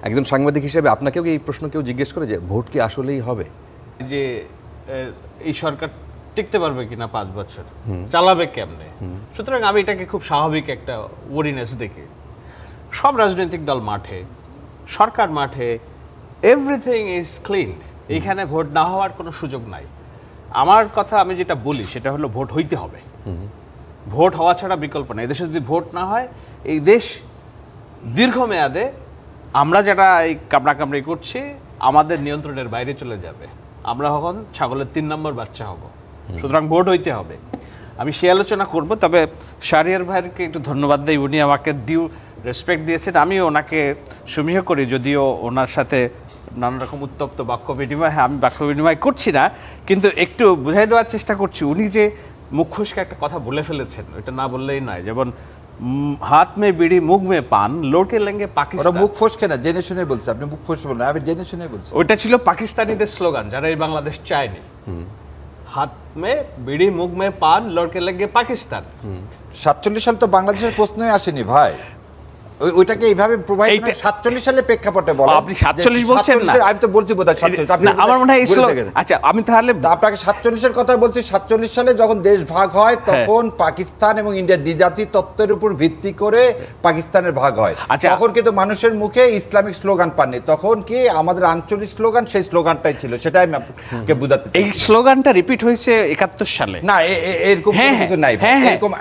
[SPEAKER 2] একজন সাংবাদিক হিসেবে, আপনাকেও কি এই প্রশ্ন কেউ জিজ্ঞেস করে যে ভোট কি আসলেই হবে?
[SPEAKER 4] যে এই সরকার টিকতে পারবে কিনা 5 বছর, চালাবে কেমনে? সুতরাং আমি এটাকে খুব স্বাভাবিক একটা ওয়ারিনেস দেখি। সব রাজনৈতিক দল মাঠে, সরকার মাঠে, এভরিথিং ইজ ক্লিন। এইখানে ভোট না হওয়ার কোনো সুযোগ নাই। আমার কথা আমি যেটা বলি সেটা হলো ভোট হইতে হবে। ভোট হওয়া ছাড়া বিকল্প নেই। এদেশে যদি ভোট না হয়, এই দেশ দীর্ঘমেয়াদে আমরা যারা এই কামড়াকামড়ি করছি আমাদের নিয়ন্ত্রণের বাইরে চলে যাবে। আমরা এখন ছাগলের 3 নম্বর বাচ্চা হব। সুতরাং ভোট হইতে হবে। আমি সে আলোচনা করব, তবে শাহরিয়ার ভাইকে একটু ধন্যবাদ দেই, উনি আমাকে ডিউ রেসপেক্ট দিয়েছেন। আমিও ওনাকে সমীহ করি, যদিও ওনার সাথে নানা রকম উত্তপ্ত বাক্য বিনিময়, হ্যাঁ আমি বাক্য বিনিময় করছি না, কিন্তু একটু বুঝাই দেওয়ার চেষ্টা করছি। উনি যে মুখ খুশকে একটা কথা বলে ফেলেছেন, ওইটা না বললেই নয়। যেমন হাত মে বিড়ি মুখ মে পান লোকে লেঙ্গে পাকিস্তান।
[SPEAKER 3] মুখ ফসকে না, জেনে শুনে বলছে। আপনি মুখ ফসকে বলেন, আমি জেনে শুনে বলছি।
[SPEAKER 4] ওইটা ছিল পাকিস্তানিদের স্লোগান, যারা এই বাংলাদেশ চায়নি। হাত মে বিড়ি মুখ মে পান লোকে লেঙ্গে পাকিস্তান।
[SPEAKER 3] 47 সাল তো বাংলাদেশের প্রশ্নই আসেনি ভাই। ওইটাকে এইভাবে প্রোভাইড 47 সালের প্রেক্ষাপটে বলা।
[SPEAKER 4] আপনি 47 বলছেন না?
[SPEAKER 3] আমি তো বলছি বোধহয় 47।
[SPEAKER 4] না, আমার মনে হয় আচ্ছা আমি তাহলে
[SPEAKER 3] আপনাকে 47 এর কথা বলছি। 47 সালে যখন দেশ ভাগ হয় তখন পাকিস্তান এবং ইন্ডিয়া দ্বিজাতি তত্ত্বের উপর ভিত্তি করে পাকিস্তানের ভাগ হয়। তখন কিন্তু মানুষের মুখে ইসলামিক স্লোগান পাননি, তখন কি আমাদের আঞ্চলিক স্লোগান, সেই স্লোগানটাই ছিল। সেটাই আমি আপনাকে বুঝাতে চাই।
[SPEAKER 4] এই স্লোগানটা রিপিট হয়েছে 71 সালে।
[SPEAKER 3] না, এরকম কিছু নাই। এরকম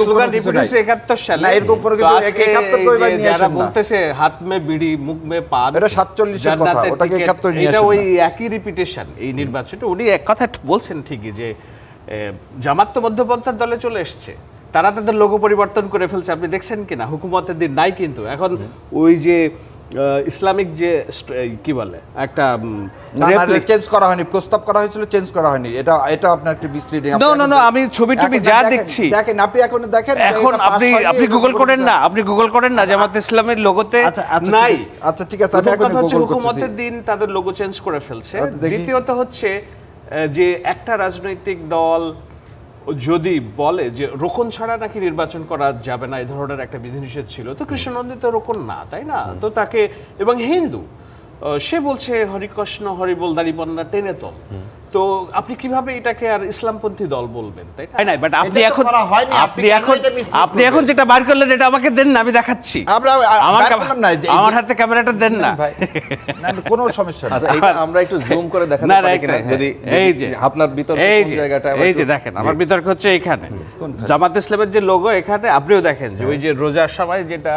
[SPEAKER 4] স্লোগান রিপিট হয়েছে 71 সালে।
[SPEAKER 3] না, এরকম করে কিছু 71 কইবার নিয়ে আসেন না।
[SPEAKER 4] বলতেছে হাত মে বিড়ি মুখ মে পান,
[SPEAKER 3] এটা 47 এর কথা, ওটাকে 71 নিয়ে আসেন।
[SPEAKER 4] এটা ওই একই রিপিটেশন এই নির্বাচনে। উনি এক কথা বলছেন ঠিকই যে জামাত তো মধ্যপন্থার দলে চলে এসেছে, তারা তাদের লোগো পরিবর্তন করে ফেলছে। আপনি দেখছেন কিনা, হুকুমতের দিন নাই কিন্তু এখন ওই যে ইসলামিক যে কি বলে একটা
[SPEAKER 3] চেঞ্জ করা হয়নি, প্রস্তাব করা হয়েছিল, চেঞ্জ করা হয়নি। এটা আপনার একটা মিসলিডিং।
[SPEAKER 4] নো, আমি ছবি যা দেখছি,
[SPEAKER 3] দেখেন আপনি এখন দেখেন,
[SPEAKER 4] এখন আপনি গুগল করেন না, জামাত ইসলামের লোগোতে নাই।
[SPEAKER 3] আচ্ছা ঠিক আছে, আমি এখন গুগল করতেছি।
[SPEAKER 4] হুকুমতের দিন তাদের লোগো চেঞ্জ করে ফেলছে। দ্বিতীয়ত হচ্ছে যে একটা রাজনৈতিক দল যদি বলে যে রোকন ছাড়া নাকি নির্বাচন করা যাবে না, এই ধরনের একটা বিধিনিষেধ ছিল, তো কৃষ্ণনন্দিত রোকন না, তাই না? তো তাকে, এবং হিন্দু, সে বলছে হরিকৃষ্ণ হরিবোল দাড়িপাল্লা টেনে তোল। তো আপনি কিভাবে এটাকে আর ইসলামপন্থী দল বলবেন, তাই না? বাট আপনি এখন যেটা বার করলেন এটা আমাকে দেন না, আমি দেখাচ্ছি। আমার হাতে ক্যামেরাটা দেন না,
[SPEAKER 3] কোনো সমস্যা নেই।
[SPEAKER 2] আমরা একটু জুম করে দেখাতে পারি কিনা, যদি
[SPEAKER 4] এই যে
[SPEAKER 2] আপনার বিতর্ক কোন জায়গাটা,
[SPEAKER 4] এই যে দেখেন আমার বিতর্ক হচ্ছে এখানে জামাত ইসলামের যে লোগো, এখানে আপনিও দেখেন যে ওই যে রোজার সময় যেটা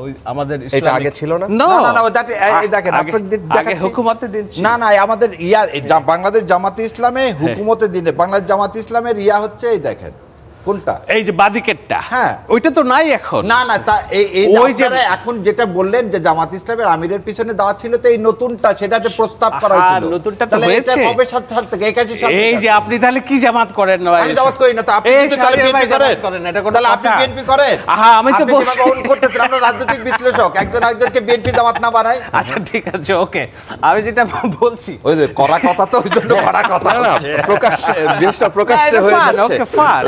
[SPEAKER 4] ওই আমাদের
[SPEAKER 2] এটা আগে ছিল না।
[SPEAKER 3] না, দেখেন
[SPEAKER 4] আগে হুকুমতের দিন ছিল।
[SPEAKER 3] না, আমাদের বাংলাদেশ জামাতে ইসলামে হুকুমতের দিনে বাংলাদেশ জামাতে ইসলামের দেখেন কোনটা,
[SPEAKER 4] এই যে বাদিকেরটা,
[SPEAKER 3] হ্যাঁ
[SPEAKER 4] ওইটা তো নাই এখন।
[SPEAKER 3] না তা ওই যে এখন যেটা বললেন যে জামাত ইসলামের আমিরের পিছনে দেওয়া ছিল, তো এই নতুনটা সেটাতে প্রস্তাব করা হয়েছিল।
[SPEAKER 4] নতুনটা তো হয়েছে
[SPEAKER 3] কবে সাল থেকে? 81 সাল।
[SPEAKER 4] এই যে আপনি তাহলে কি জামাত করেন?
[SPEAKER 3] আমি জামাত করি না, তো আপনি কিন্তু তাহলে বিএনপি করেন। তাহলে আপনি বিএনপি করেন?
[SPEAKER 4] আমি তো বলছি
[SPEAKER 3] করতেছেন, আমরা রাজনৈতিক বিশ্লেষক, একজন একজনকে বিএনপি জামাত না বানায়।
[SPEAKER 4] আচ্ছা ঠিক আছে, ওকে, আমি যেটা বলছি
[SPEAKER 3] ওই যে করা কথা, তো ওই জন্য করা কথা
[SPEAKER 2] প্রকাশ্যে জিনিসটা প্রকাশ্যে হয়ে যাচ্ছে।
[SPEAKER 4] ওকে ফাইন,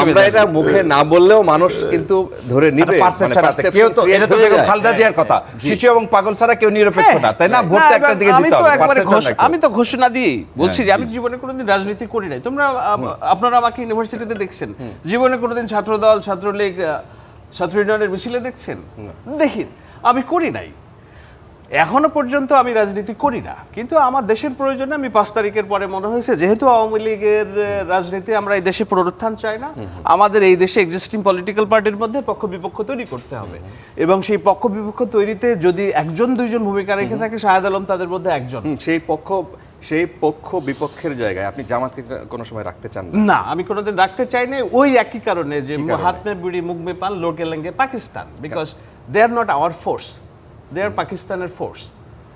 [SPEAKER 2] আমরা এটা মুখে না বললেও মানুষ কিন্তু ধরে নিবে।
[SPEAKER 3] পারসেপশন আছে। কেউ তো এটা তো বেগম খালেদা জিয়ার কথা, শিশু এবং পাগল ছাড়া কেউ নিরপেক্ষ না, তাই না? ভোটটা একটা দিকে দিতে হবে।
[SPEAKER 4] আমি তো ঘোষণা দিই বলছি যে আমি জীবনে কোনোদিন রাজনীতি করি নাই। তোমরা আপনারা আমাকে ইউনিভার্সিটিতে দেখছেন, জীবনে কোনোদিন ছাত্রদল, ছাত্রলীগ, ছাত্র ইউনিয়নের মিছিলে দেখছেন? দেখি, আমি করি নাই। এখনো পর্যন্ত আমি রাজনীতি করি না, কিন্তু আমার দেশের প্রয়োজনে আমি 5 তারিখের পরে মনে হয়েছে যেহেতু আওয়ামী লীগের রাজনীতি আমরা এই দেশে পুনরুত্থান চাই না, আমাদের এই দেশে এক্সিস্টিং পলিটিক্যাল পার্টির মধ্যে পক্ষ বিপক্ষ তৈরি করতে হবে, এবং সেই পক্ষ বিপক্ষ তৈরিতে যদি 1-2জন ভূমিকা রেখে থাকে, শাহেদ আলম তাদের মধ্যে একজন।
[SPEAKER 2] সেই পক্ষ বিপক্ষের জায়গায় আপনি জামাতকে কোনো সময় রাখতে চান
[SPEAKER 4] না? আমি কোনোদিন রাখতে চাই না, ওই একই কারণে যে হাত মে বিড়ি মুখ মে পান লোকে লেঙ্গে Pakistan, because they are not our force, they are পাকিস্তানের ফোর্স।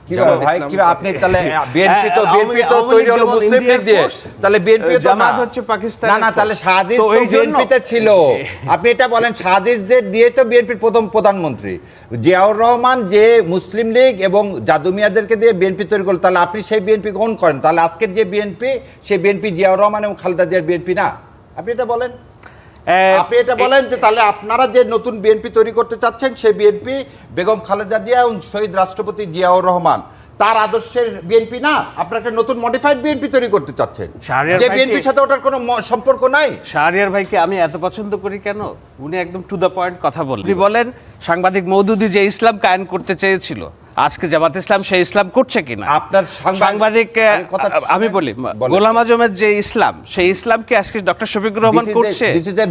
[SPEAKER 3] কিভাবে ভাই কিভাবে আপনি তাহলে বিএনপি তো তৈরি হলো মুসলিম লীগ দিয়ে, তাহলে বিএনপি তো না
[SPEAKER 4] জামাত হচ্ছে পাকিস্তানের
[SPEAKER 3] না না তাহলে সাজিদ
[SPEAKER 4] তো
[SPEAKER 3] তো
[SPEAKER 4] এই জন্য-
[SPEAKER 3] বিএনপিতে ছিল। আপনি এটা বলেন সাজিদদের দিয়ে তো বিএনপির প্রথম প্রধানমন্ত্রী জিয়াউর রহমান যে মুসলিম লীগ এবং জাদু মিয়াদেরকে দিয়ে বিএনপি তৈরি করলো, তাহলে আপনি সেই বিএনপি গ্রহণ করেন, তাহলে আজকের যে বিএনপি সেই বিএনপি জিয়াউর রহমান এবং খালেদা জিয়ার বিএনপি না? আপনি এটা বলেন, আপনি এটা বলেন যে তাহলে আপনারা যে নতুন বিএনপি তৈরি করতে চাচ্ছেন সেই বিএনপি বেগম খালেদা জিয়া এবং শহীদ রাষ্ট্রপতি জিয়াউর রহমান তার আদর্শের বিএনপি না, আপনারা একটা নতুন মডিফাইড বিএনপি তৈরি করতে চাচ্ছেন
[SPEAKER 4] শাহরিয়ার
[SPEAKER 3] যে
[SPEAKER 4] ভাই কি-
[SPEAKER 3] বিএনপির সাথে ওটার কোনো সম্পর্ক নাই।
[SPEAKER 4] শাহরিয়ার ভাইকে আমি এত পছন্দ করি কেন, উনি একদম টু দ্য পয়েন্ট কথা বলেন। উনি বলেন সাংবাদিক মওদুদি যে ইসলাম কায়েম করতে চেয়েছিল আজকে জামাত ইসলাম সেই ইসলাম করছে কিনা।
[SPEAKER 3] আপনার
[SPEAKER 4] সাংবাদিক আমি বলি গোলাম আজমের যে ইসলাম সেই ইসলামকে আজকে ডক্টর শফিকুর রহমান করছে।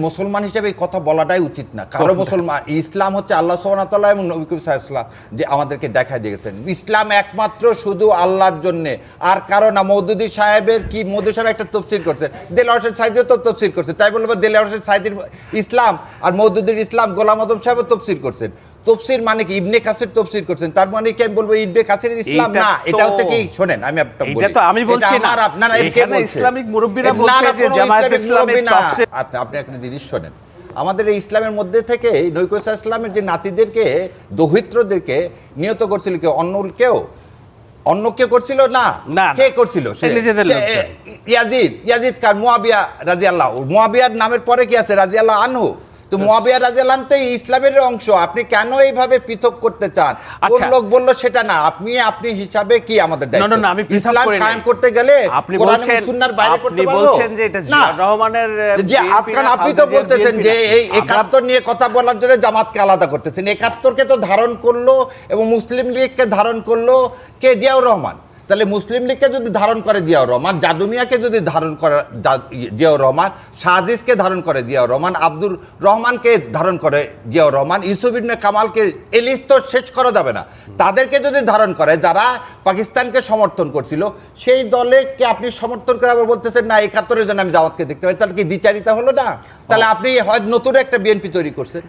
[SPEAKER 3] মুসলমান হিসেবে এই কথা বলাটাই উচিত না কারো। মুসলমান ইসলাম হচ্ছে আল্লাহ সুবহানাহু ওয়া তাআলা এবং নবী করিম সাল্লাল্লাহু আলাইহি ওয়াসাল্লাম যে আমাদেরকে দেখাই দিয়েছেন ইসলাম একমাত্র শুধু আল্লাহর জন্য, আর কারো না। মওদুদি সাহেবের কি মওদুদি সাহেব একটা তাফসীর করছেন, দেলোয়ার হোসেন সাইদিও তো তাফসীর করছে, তাই বলবো দেলোয়ার হোসেন সাইদির ইসলাম আর মওদুদির ইসলাম গোলাম আজম সাহেবও তাফসীর করছেন। তাফসীর মানে কি ইবনে কাসির তাফসীর করছেন, তার মানে কি আমি বলবো ইবনে কাসিরের ইসলাম না? এটা হচ্ছে কি শোনেন আমি আপনাকে বলি,
[SPEAKER 4] এটা তো আমি বলছি না,
[SPEAKER 3] আপনারা
[SPEAKER 4] এখানে ইসলামিক মুরব্বিরা বলছে যে জামায়াত ইসলামের তাফসীর।
[SPEAKER 3] আচ্ছা আপনি একটা জিনিস শোনেন, আমাদের এই ইসলামের মধ্যে থেকে নবী করিম সাল্লাল্লাহু আলাইহি ওয়াসাল্লামের যে নাতিদেরকে দৌহিত্রদেরকে নিয়ত করছিল কেউ অন্য কেউ করছিল না, কে করছিল? ইয়াজিদ কার মুয়াবিয়া রাদিয়াল্লাহু, মুয়াবিয়ার নামের পরে কি আছে? রাদিয়াল্লাহু আনহু। তো মুয়াবিয়া রাদিয়াল্লাহু আনহু তো ইসলামের অংশ, আপনি কেন এইভাবে পৃথক করতে চান? কোন লোক বললো সেটা না, আপনি হিসাবে কি আমাদের দায়িত্ব?
[SPEAKER 4] না আমি
[SPEAKER 3] ইসলাম কায়েম করতে গেলে
[SPEAKER 4] আপনি বলছেন
[SPEAKER 3] সুন্নাহর বাইরে করতে পারবো?
[SPEAKER 4] আপনি বলছেন যে এটা জিয়াউর রহমানের
[SPEAKER 3] যে আপনি তো বলতেছেন যে এই ৭১ নিয়ে কথা বলার জন্য জামাতকে আলাদা করতেছেন। ৭১কে তো ধারণ করলো এবং মুসলিম লীগকে ধারণ করলো কে? জিয়াউর রহমান। তাহলে মুসলিম লীগকে যদি ধারণ করে জিয়াউর রহমান, জাদুমিয়াকে যদি ধারণ করে জিয়াউর রহমান, সাজিদকে ধারণ করে জিয়াউর রহমান, আব্দুর রহমানকে ধারণ করে জিয়াউর রহমান, ইউসুফ ইবনে কামালকে, এই লিস্ট তো শেষ করা যাবে না। তাদেরকে যদি ধারণ করে যারা পাকিস্তানকে সমর্থন করছিল, সেই দলে কি আপনি সমর্থন করে আবার বলতেছেন না ৭১-এর জন্য আমি জামাতকে দেখতে পাই, তাহলে কি দ্বিচারিতা হলো না? তাহলে আপনি হয়তো নতুন একটা বিএনপি তৈরি করছেন,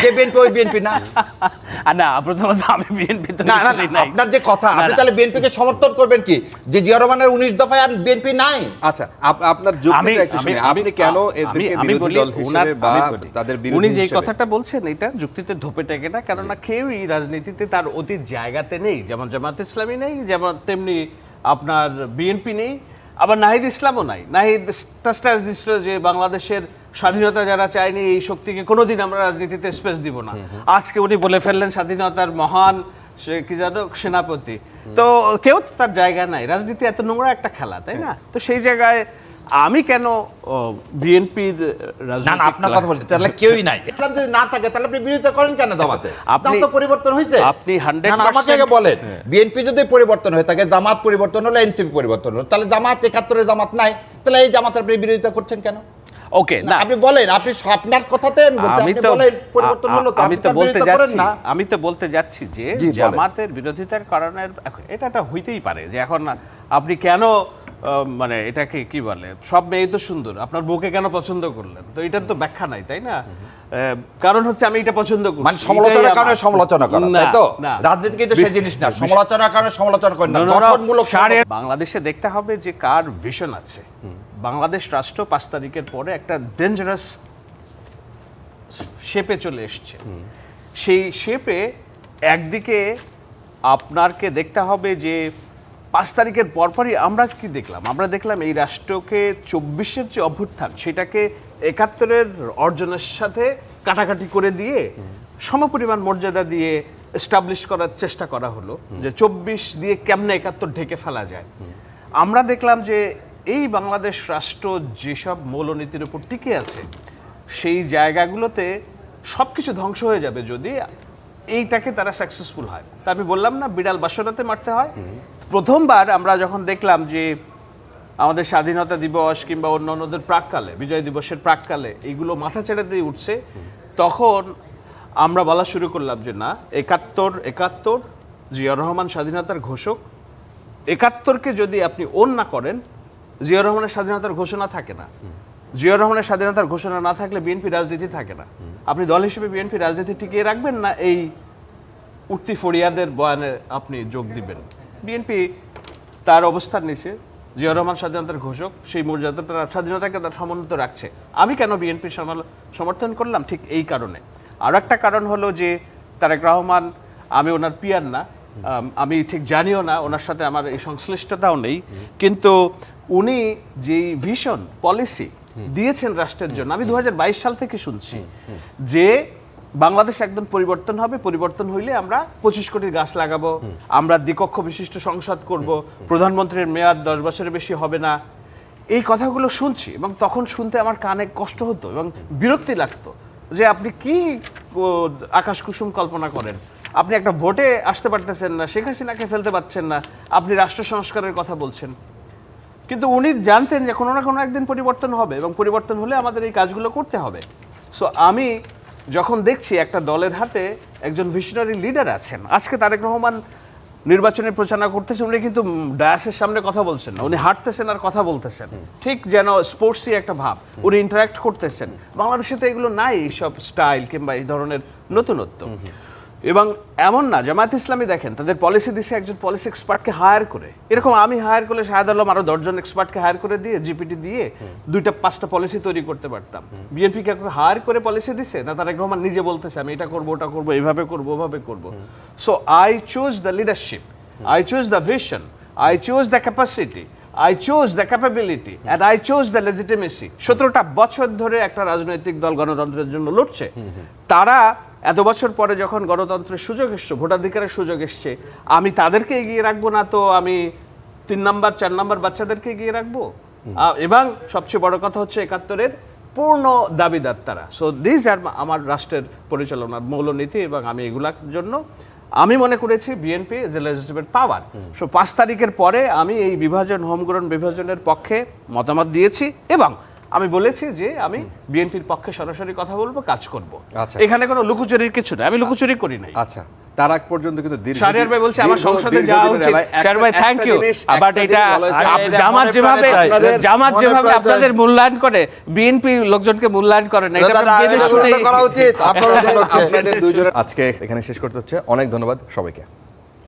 [SPEAKER 3] যে বিএনপি ওই বিএনপি না।
[SPEAKER 4] না প্রথমত আমি বিএনপি তো
[SPEAKER 3] না আপনার যে কথা, আপনি তাহলে বিএনপিকে সমর্থন করবেন কি যে জিয়া রহমানের 19 দফায় আর বিএনপি নাই?
[SPEAKER 2] আচ্ছা আপনার যুক্তিটা একটু শুনি, আপনি কেন এদেরকে বিরোধী দল হিসেবে বা তাদের বিরোধী
[SPEAKER 4] উনি যে
[SPEAKER 2] হিসেবে
[SPEAKER 4] কথাটা বলছেন এটা যুক্তিতে ধোপে টেকে না, কেননা কেউই রাজনীতিতে তার অতীত জায়গাতে নেই, যেমন জামাত ইসলামী নেই, যেমন তেমনি আপনার বিএনপি নেই, আবার নাহিদ ইসলামও নাই। নাহিদ স্ট্যাটাস দিছিল যে বাংলাদেশের স্বাধীনতা যারা চায়নি এই শক্তিকে কোনোদিন আমরা রাজনীতিতে স্পেস দিব না। আজকে উনি বলে ফেললেন স্বাধীনতার মহান সে কি জানো সেনাপতি। তো কেউ তার জায়গা নাই, রাজনীতি এত নোংরা একটা খেলা, তাই না? তো সেই জায়গায় আমি কেন বিএনপির
[SPEAKER 3] না আপনার কথা বলতে তাহলে কেউই নাই। ইসলাম যদি না থাকে তাহলে আপনি বিরোধিতা করেন কেন জামাতে? আপনি তো পরিবর্তন হয়েছে,
[SPEAKER 4] আপনি 100%
[SPEAKER 3] আমাকে আগে বলেন বিএনপি যদি পরিবর্তন হয়ে থাকে, জামাত পরিবর্তন হলো, এনসিপি পরিবর্তন হলো, তাহলে জামাত ৭১-এর জামাত নাই, তাহলে এই জামাতের আপনি বিরোধিতা করছেন কেন?
[SPEAKER 4] ওকে না
[SPEAKER 3] আপনি বলেন, আপনি আপনার কথাতে আমি বলছি, আপনি বলেন পরিবর্তন হলো, তো
[SPEAKER 4] আমি তো বলতে যাচ্ছি যে
[SPEAKER 3] বলেন।
[SPEAKER 4] জামাতের বিরোধিতার কারণে এটা হইতেই পারে যে এখন আপনি কেন মানে এটাকে কি বলে সব মেয়ে তো সুন্দর, আপনার বউকে কেন পছন্দ করলেন? তো এটার তো ব্যাখ্যা নাই, তাই না? কারণ হচ্ছে আমি এটা পছন্দ করি,
[SPEAKER 3] মানে সমালোচনার কারণে সমালোচনা করা, তাই তো? রাজনীতি কিন্তু সেই জিনিস না, সমালোচনার কারণে সমালোচনা করেন না, গঠনমূলক।
[SPEAKER 4] বাংলাদেশে দেখতে হবে যে কার ভিশন আছে। বাংলাদেশ রাষ্ট্র 5 তারিখের পরে একটা ডেঞ্জারাস শেপে চলে এসছে। সেই শেপে একদিকে আপনারকে দেখতে হবে যে 5 তারিখের পরপরই আমরা কি দেখলাম? আমরা দেখলাম এই রাষ্ট্রকে 24-এর যে অভ্যুত্থান সেটাকে ৭১-এর অর্জনের সাথে কাটাকাটি করে দিয়ে সমপরিমাণ মর্যাদা দিয়ে এস্টাবলিশ করার চেষ্টা করা হলো যে 24 দিয়ে কেমনে ৭১ ঢেকে ফেলা যায়। আমরা দেখলাম যে এই বাংলাদেশ রাষ্ট্র যেসব মৌলনীতির উপর টিকে আছে সেই জায়গাগুলোতে সবকিছু ধ্বংস হয়ে যাবে যদি এইটাকে তারা সাকসেসফুল হয়। তা আমি বললাম না বিড়াল বাসরাতে মারতে হয়। প্রথমবার আমরা যখন দেখলাম যে আমাদের স্বাধীনতা দিবস কিংবা অন্যান্যদের প্রাককালে, বিজয় দিবসের প্রাককালে এইগুলো মাথা ছেড়ে দিয়ে উঠছে, তখন আমরা বলা শুরু করলাম যে না, ৭১ জিয়াউর রহমান স্বাধীনতার ঘোষক। ৭১-কে যদি আপনি ওন না করেন, জিয়াউর রহমানের স্বাধীনতার ঘোষণা থাকে না। জিয়াউর রহমানের স্বাধীনতার ঘোষণা না থাকলে বিএনপি রাজনীতি থাকে না। আপনি দল হিসেবে বিএনপি রাজনীতি টিকিয়ে রাখবেন না এই উঠতি ফরিয়াদের বয়ানে আপনি যোগ দিবেন? বিএনপি তার অবস্থান নিছে, জিয়া রহমান স্বাধীনতার ঘোষক, সেই মর্যাদাটা স্বাধীনতাকে তার সমুন্নত রাখছে। আমি কেন বিএনপির সমর্থন করলাম? ঠিক এই কারণে। আর একটা কারণ হলো যে তারেক রহমান, আমি ওনার পিয়ার না, আমি ঠিক জানিও না, ওনার সাথে আমার এই সংশ্লিষ্টতাও নেই, কিন্তু উনি যেই ভিশন পলিসি দিয়েছেন রাষ্ট্রের জন্য, আমি 2022 সাল থেকে শুনছি যে বাংলাদেশ একদম পরিবর্তন হবে, পরিবর্তন হইলে আমরা 25 কোটি গাছ লাগাবো, আমরা দ্বিকক্ষ বিশিষ্ট সংসদ করব, প্রধানমন্ত্রীর মেয়াদ 10 বছরের বেশি হবে না। এই কথাগুলো শুনছি এবং তখন শুনতে আমার কানে কষ্ট হতো এবং বিরক্তি লাগতো যে আপনি কি আকাশ কুসুম কল্পনা করেন, আপনি একটা ভোটে আসতে পারতেছেন না, শেখ হাসিনাকে ফেলতে পারছেন না, আপনি রাষ্ট্র সংস্কারের কথা বলছেন। কিন্তু উনি জানতেন যে কোনো না কোনো একদিন পরিবর্তন হবে এবং পরিবর্তন হলে আমাদের এই কাজগুলো করতে হবে। সো আমি যখন দেখছি একটা দলের হাতে একজন ভিশনারি লিডার আছেন, আজকে তারেক রহমান নির্বাচনের প্রচারণা করতেছেন, উনি কিন্তু ডায়াসের সামনে কথা বলছেন না, উনি হাঁটতেছেন আর কথা বলতেছেন, ঠিক যেন স্পোর্টসই একটা ভাব, উনি ইন্টারাক্ট করতেছেন। বাংলাদেশে তো এগুলো নাই, এইসব স্টাইল কিংবা এই ধরনের নতুনত্ব। এবং এমন না, জামায়াত ইসলামী দেখেন তাদের পলিসি দিছে একজন পলিসি এক্সপার্টকে হায়ার করে, এরকম আমি হায়ার করলে শাহেদ আলম আরো 10 জন এক্সপার্টকে হায়ার করে দিয়ে জিপিটি দিয়ে 2-5টা পলিসি তৈরি করতে পারতাম। বিএনপি কে হায়ার করে পলিসি দিছে না, তারেক রহমান নিজে বলতেছে আমি এটা করবো, ওটা করবো, এইভাবে করবো, ওভাবে করবো। So I choose the leadership, I chose the vision, I chose the capacity, I chose the capability, and I chose the legitimacy. 17টা বছর ধরে একটা রাজনৈতিক দল গণতন্ত্রের জন্য লড়ছে। তারা এত বছর পরে যখন গণতন্ত্রের সুযোগ এসছে, ভোটাধিকারের সুযোগ এসছে, আমি তাদেরকে এগিয়ে রাখবো না তো আমি 3 নাম্বার 4 নাম্বার বাচ্চাদেরকে এগিয়ে রাখবো? এবং সবচেয়ে বড় কথা হচ্ছে 71-এর পূর্ণ দাবিদার তারা। সো দিস আর আমার রাষ্ট্রের পরিচালনার মূলনীতি এবং আমি এগুলার জন্য আমি মনে করেছি BNP is a legitimate power. So 5 তারিখের পরে আমি এই বিভাজন, হোমগ্রোন বিভাজনের পক্ষে মতামত দিয়েছি এবং আমি বলেছি যে আমি বিএনপির পক্ষে সরাসরি কথা বলবো, কাজ করব।
[SPEAKER 2] আচ্ছা।
[SPEAKER 4] এখানে কোনো লুকোচুরির কিছু নেই, আমি লুকোচুরি করি নাই।
[SPEAKER 2] আচ্ছা, তার আগ পর্যন্ত কিন্তু
[SPEAKER 4] শাহরিয়ার ভাই বলছে আমার সংসদে যাওয়া উচিত। শাহরিয়ার ভাই থ্যাংক ইউ, বাট এটা জামাত যেভাবে আপনাদের মূল্যায়ন করে, বিএনপি লোকজনকে মূল্যায়ন করে না, এটা
[SPEAKER 3] করা উচিত।
[SPEAKER 2] আজকে এখানে শেষ করতে হচ্ছে। অনেক ধন্যবাদ সবাইকে।